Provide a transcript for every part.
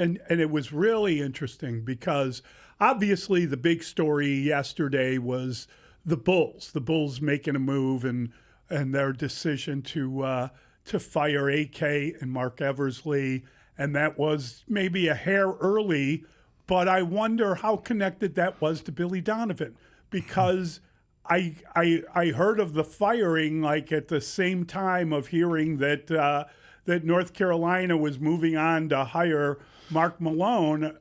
And it was really interesting because obviously the big story yesterday was the Bulls making a move and their decision to fire AK and Marc Eversley, and that was maybe a hair early, but I wonder how connected that was to Billy Donovan, because I heard of the firing like at the same time of hearing that that North Carolina was moving on to hire Mark Malone.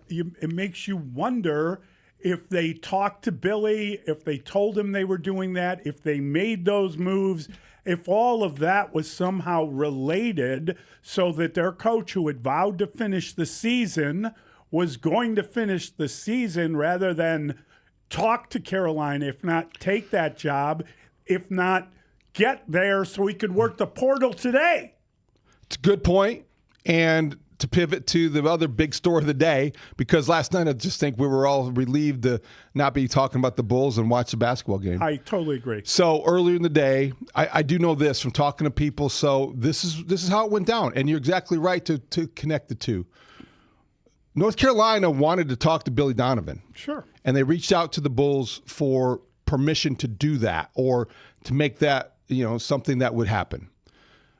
It makes you wonder if they talked to Billy, if they told him they were doing that, if they made those moves, if all of that was somehow related so that their coach, who had vowed to finish the season, was going to finish the season rather than talk to Carolina, if not take that job, if not get there so he could work the portal today. It's a good point. And to pivot to the other big story of the day, because last night I just think we were all relieved to not be talking about the Bulls and watch the basketball game. I totally agree. So earlier in the day, I do know this from talking to people. So this is how it went down. And you're exactly right to connect the two. North Carolina wanted to talk to Billy Donovan. Sure. And they reached out to the Bulls for permission to do that or to make that, something that would happen.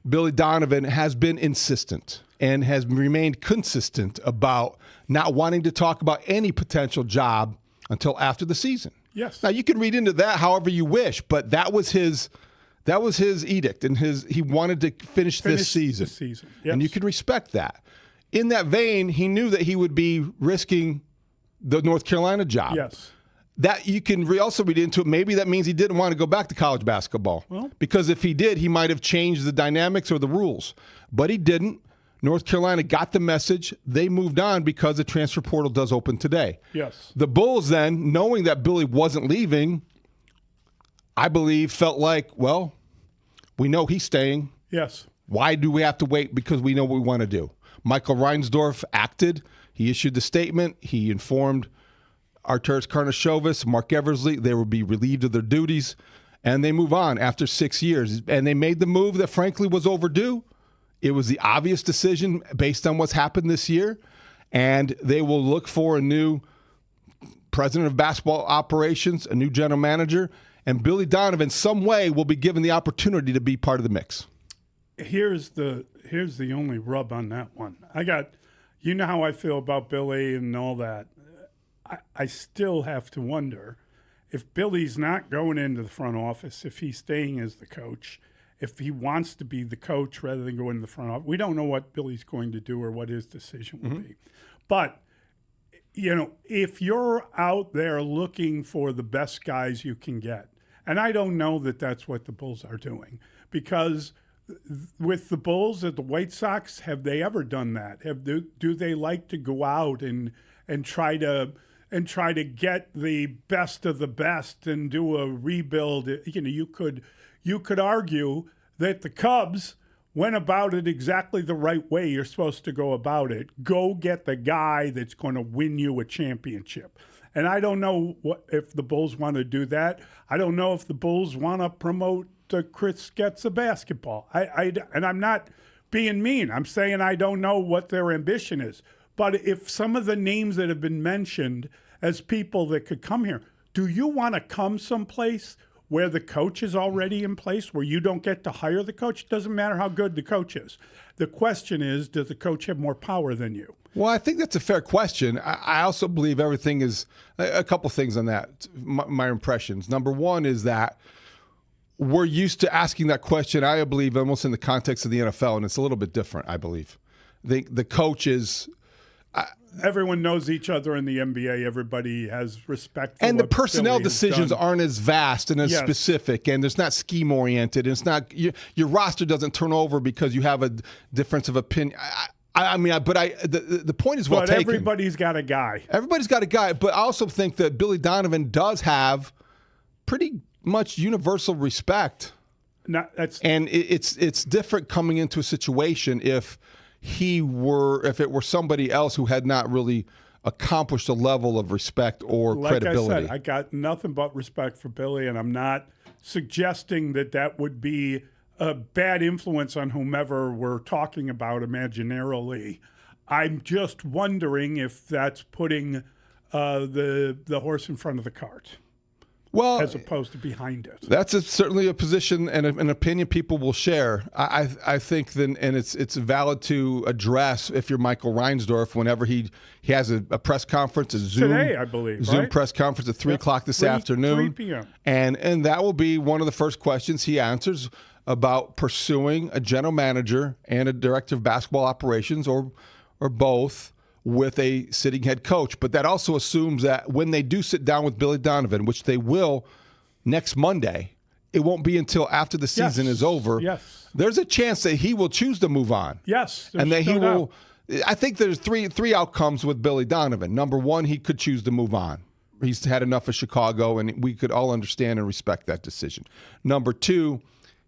Billy Donovan has been insistent and has remained consistent about not wanting to talk about any potential job until after the season. Yes. Now you can read into that however you wish, but that was his edict, and he wanted to finish this season. Yes. And you can respect that. In that vein, he knew that he would be risking the North Carolina job. Yes. That you can also read into it. Maybe that means he didn't want to go back to college basketball. Well, because if he did, he might have changed the dynamics or the rules. But he didn't. North Carolina got the message. They moved on because the transfer portal does open today. Yes. The Bulls then, knowing that Billy wasn't leaving, I believe felt like, well, we know he's staying. Yes. Why do we have to wait? Because we know what we want to do. Michael Reinsdorf acted. He issued the statement. He informed Arturas Karnisovas, Marc Eversley, they would be relieved of their duties, and they move on after 6 years. And they made the move that, frankly, was overdue. It was the obvious decision based on what's happened this year, and they will look for a new president of basketball operations, a new general manager, and Billy Donovan, some way, will be given the opportunity to be part of the mix. Here's the only rub on that one. You know how I feel about Billy and all that. I still have to wonder if Billy's not going into the front office, if he's staying as the coach, if he wants to be the coach rather than go into the front office. We don't know what Billy's going to do or what his decision will be. But, if you're out there looking for the best guys you can get, and I don't know that that's what the Bulls are doing, because with the Bulls at the White Sox, have they ever done that? Do they like to go out and try to get the best of the best and do a rebuild? You could argue that the Cubs went about it exactly the right way you're supposed to go about it. Go get the guy that's going to win you a championship. And I don't know if the Bulls want to do that. I don't know if the Bulls want to promote Chris Getz of basketball. And I'm not being mean. I'm saying I don't know what their ambition is. But if some of the names that have been mentioned as people that could come here, do you want to come someplace where the coach is already in place, where you don't get to hire the coach? It doesn't matter how good the coach is. The question is, does the coach have more power than you? Well, I think that's a fair question. I also believe everything is a couple things on that, my impressions. Number one is that we're used to asking that question, I believe, almost in the context of the NFL, and it's a little bit different, I believe. The coach is... Everyone knows each other in the NBA. Everybody has respect for and the what personnel Billy has decisions done. aren't as vast and as specific, and it's not scheme oriented. It's not your roster doesn't turn over because you have a difference of opinion. The point is well taken. But everybody's got a guy. Everybody's got a guy, but I also think that Billy Donovan does have pretty much universal respect. And it's different coming into a situation if it were somebody else who had not really accomplished a level of respect or credibility. Like I said, I got nothing but respect for Billy, and I'm not suggesting that would be a bad influence on whomever we're talking about imaginarily. I'm just wondering if that's putting the horse in front of the cart. Well, as opposed to behind it. That's certainly a position and an opinion people will share. I think then, and it's valid to address if you're Michael Reinsdorf whenever he has a press conference, a Zoom today, I believe, Zoom right? press conference at 3 o'clock this afternoon. 3 p.m. And that will be one of the first questions he answers about pursuing a general manager and a director of basketball operations or both with a sitting head coach. But that also assumes that when they do sit down with Billy Donovan, which they will next Monday, it won't be until after the season is over. Yes. There's a chance that he will choose to move on. Yes. And that he will. I think there's three outcomes with Billy Donovan. Number one, he could choose to move on. He's had enough of Chicago, and we could all understand and respect that decision. Number two,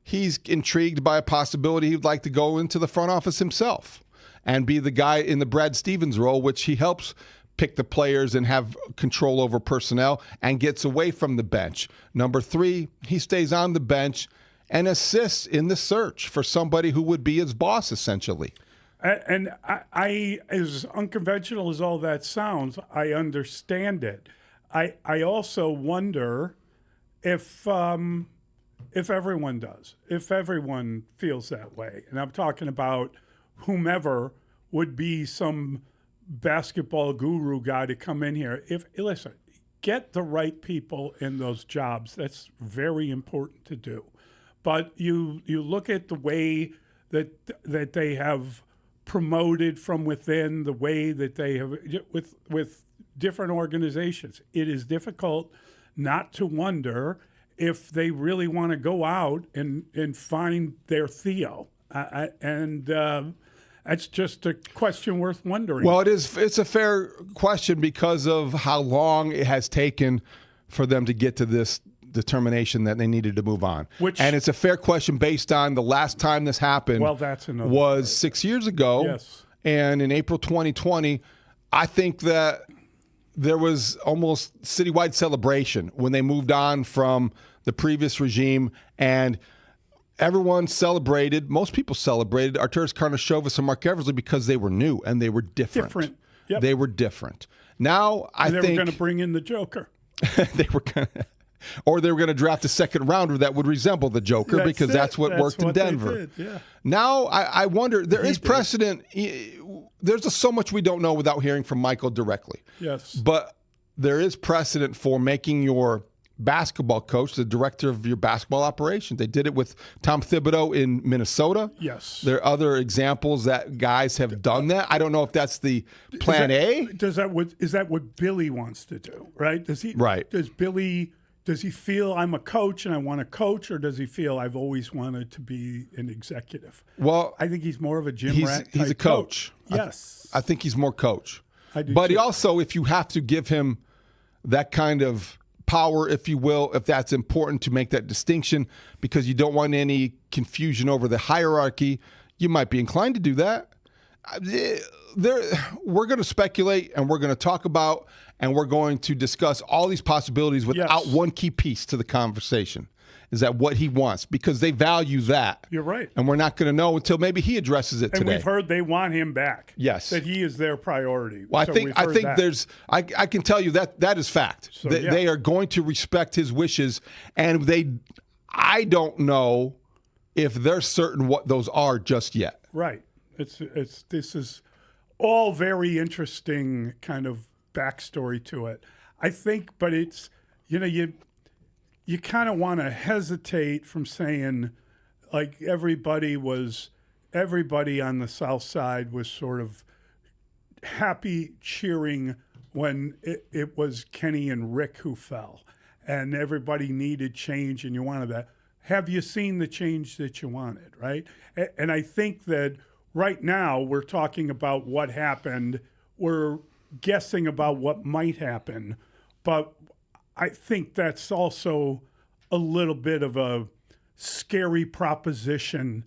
he's intrigued by a possibility he'd like to go into the front office himself and be the guy in the Brad Stevens role, which he helps pick the players and have control over personnel and gets away from the bench. Number three, he stays on the bench and assists in the search for somebody who would be his boss, essentially. And I as unconventional as all that sounds, I understand it. I also wonder if everyone does, if everyone feels that way. And I'm talking about whomever would be some basketball guru guy to come in here. Listen, get the right people in those jobs. That's very important to do. But you look at the way that they have promoted from within, the way that they have with different organizations. It is difficult not to wonder if they really want to go out and find their Theo. That's just a question worth wondering. Well, it's a fair question because of how long it has taken for them to get to this determination that they needed to move on. And it's a fair question based on the last time this happened. Well, that's another was story. 6 years ago. Yes. And in April 2020, I think that there was almost citywide celebration when they moved on from the previous regime, and everyone celebrated, most people celebrated Arturas Karnisovas and Marc Eversley because they were new and they were different. Yep. They were different. Now, I think they were going to bring in the Joker. they were going to, or they were going to draft a second rounder that would resemble the Joker because that's what worked in Denver. Yeah. Now, I wonder, there is precedent. There's so much we don't know without hearing from Michael directly. Yes. But there is precedent for making your basketball coach the director of your basketball operations. They did it with Tom Thibodeau in Minnesota. Yes. There are other examples that guys have done that. I don't know if that's the plan A. Is that what Billy wants to do, right? Right. Does he feel I'm a coach and I want to coach, or does he feel I've always wanted to be an executive? Well, I think he's more of a gym rat he's a coach. Yes. I think he's more coach. I do but too. he also, if you have to give him that kind of power, if you will, if that's important to make that distinction because you don't want any confusion over the hierarchy, you might be inclined to do that. We're going to speculate and we're going to talk about and we're going to discuss all these possibilities without one key piece to the conversation. Is that what he wants? Because they value that. You're right. And we're not going to know until maybe he addresses it today. And we've heard they want him back. Yes. That he is their priority. Well, So I think that. there's I can tell you that is fact. So, They are going to respect his wishes, and I don't know if they're certain what those are just yet. Right. This is all very interesting kind of backstory to it. I think, but it's, you kind of want to hesitate from saying like everybody on the South Side was sort of happy cheering when it was Kenny and Rick who fell and everybody needed change and you wanted that. Have you seen the change that you wanted, right? And I think that right now we're talking about what happened. We're guessing about what might happen. But I think that's also a little bit of a scary proposition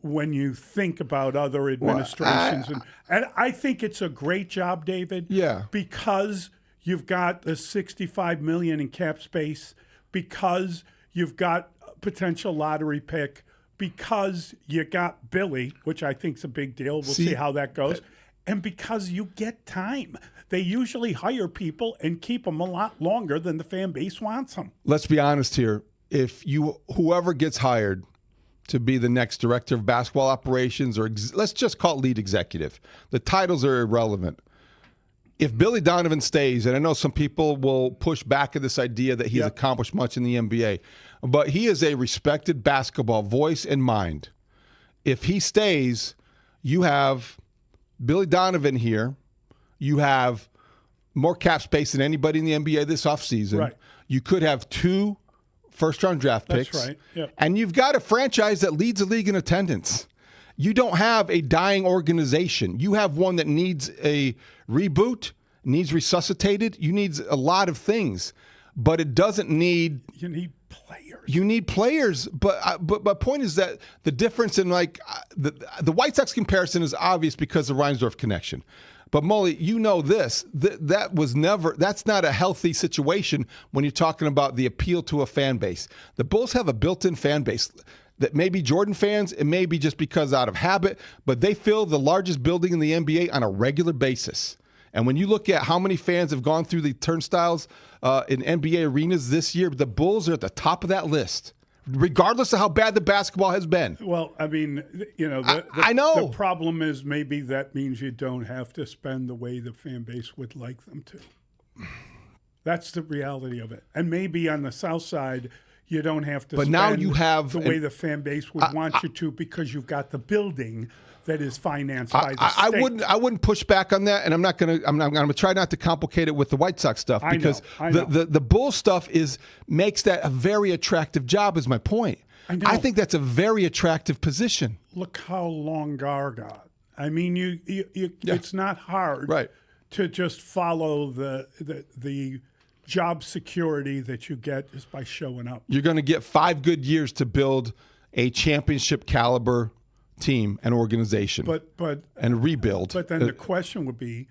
when you think about other administrations. And I think it's a great job, David. Yeah. Because you've got the $65 million in cap space, because you've got a potential lottery pick, because you got Billy, which I think is a big deal. We'll see how that goes. And because you get time. They usually hire people and keep them a lot longer than the fan base wants them. Let's be honest here. If whoever gets hired to be the next director of basketball operations, or let's just call it lead executive, the titles are irrelevant. If Billy Donovan stays, and I know some people will push back at this idea that he's accomplished much in the NBA, but he is a respected basketball voice and mind. If he stays, you have Billy Donovan here. You have more cap space than anybody in the NBA this offseason. Right. You could have 2 first-round draft picks. That's right. Yep. And you've got a franchise that leads the league in attendance. You don't have a dying organization. You have one that needs a reboot, needs resuscitated. You need a lot of things, but it doesn't need. You need players. You need players, but my point is that the difference in the White Sox comparison is obvious because of the Reinsdorf connection. But Mully, you know this, that's not a healthy situation when you're talking about the appeal to a fan base. The Bulls have a built-in fan base that may be Jordan fans, it may be just because out of habit, but they fill the largest building in the NBA on a regular basis. And when you look at how many fans have gone through the turnstiles in NBA arenas this year, the Bulls are at the top of that list, regardless of how bad the basketball has been. Well, I mean, I know. The problem is maybe that means you don't have to spend the way the fan base would like them to. That's the reality of it. And maybe on the South Side, you don't have to but spend now you have the way the fan base would want you to because you've got the building that is financed by the state. I wouldn't push back on that, and I'm gonna try not to complicate it with the White Sox stuff because I know. The Bull stuff makes that a very attractive job. Is my point. I think that's a very attractive position. Look how long Gar got. I mean, it's not hard to just follow the job security that you get just by showing up. You're going to get 5 good years to build a championship caliber team and organization, and rebuild. But then the question would be,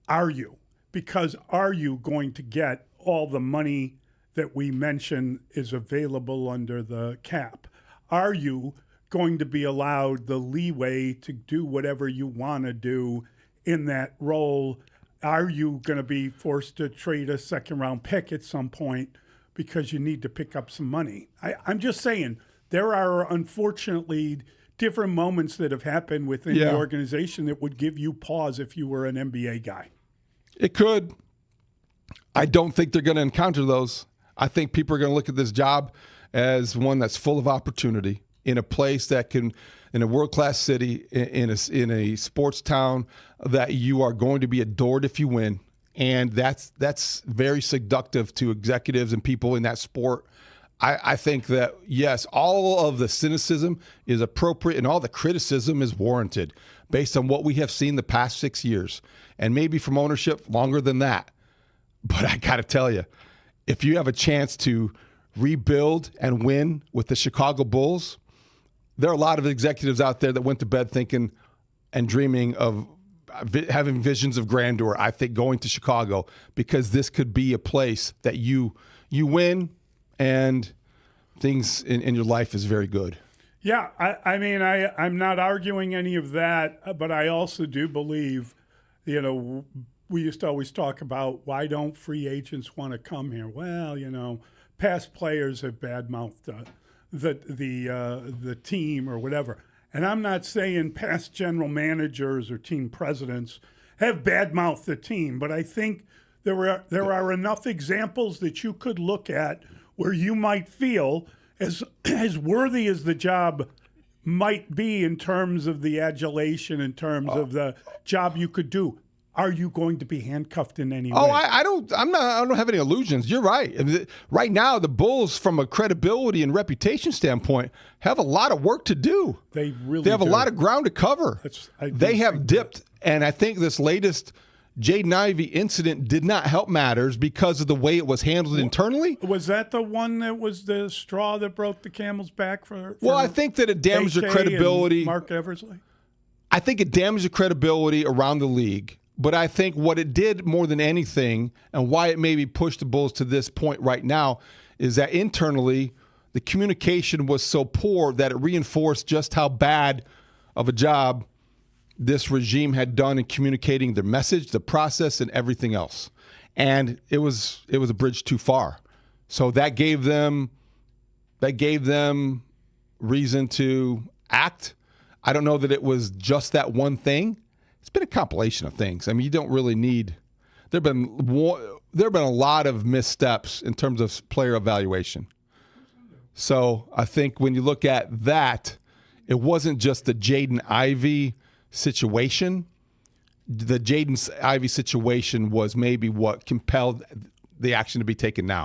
are you? Because are you going to get all the money that we mentioned is available under the cap? Are you going to be allowed the leeway to do whatever you want to do in that role? Are you going to be forced to trade a second-round pick at some point because you need to pick up some money? I'm just saying, there are unfortunately different moments that have happened within the organization that would give you pause if you were an NBA guy. It could. I don't think they're going to encounter those. I think people are going to look at this job as one that's full of opportunity in a place that can, in a world-class city, in a sports town that you are going to be adored if you win. And that's very seductive to executives and people in that sport. I think that, yes, all of the cynicism is appropriate and all the criticism is warranted based on what we have seen the past 6 years, and maybe from ownership longer than that. But I got to tell you, if you have a chance to rebuild and win with the Chicago Bulls, there are a lot of executives out there that went to bed thinking and dreaming of having visions of grandeur, I think, going to Chicago, because this could be a place that you win and things in your life is very good. Yeah, I mean, I'm not arguing any of that, but I also do believe, we used to always talk about, why don't free agents want to come here? Well, past players have badmouthed the team or whatever. And I'm not saying past general managers or team presidents have badmouthed the team, but I think there are enough examples that you could look at where you might feel as worthy as the job might be in terms of the adulation, in terms of the job you could do. Are you going to be handcuffed in any way? I don't have any illusions. You're right. I mean, right now, the Bulls, from a credibility and reputation standpoint, have a lot of work to do. They have a lot of ground to cover. They have dipped, and I think this latest Jaden Ivey incident did not help matters because of the way it was handled internally. Was that the one that was the straw that broke the camel's back for well, I think that it damaged AK the credibility. Marc Eversley? I think it damaged the credibility around the league. But I think what it did more than anything, and why it maybe pushed the Bulls to this point right now, is that internally the communication was so poor that it reinforced just how bad of a job this regime had done in communicating their message, the process, and everything else. And it was a bridge too far. So that gave them reason to act. I don't know that it was just that one thing. It's been a compilation of things. I mean, you don't really need. There have been a lot of missteps in terms of player evaluation. So I think when you look at that, it wasn't just the Jaden Ivey situation. The Jaden Ivey situation was maybe what compelled the action to be taken now.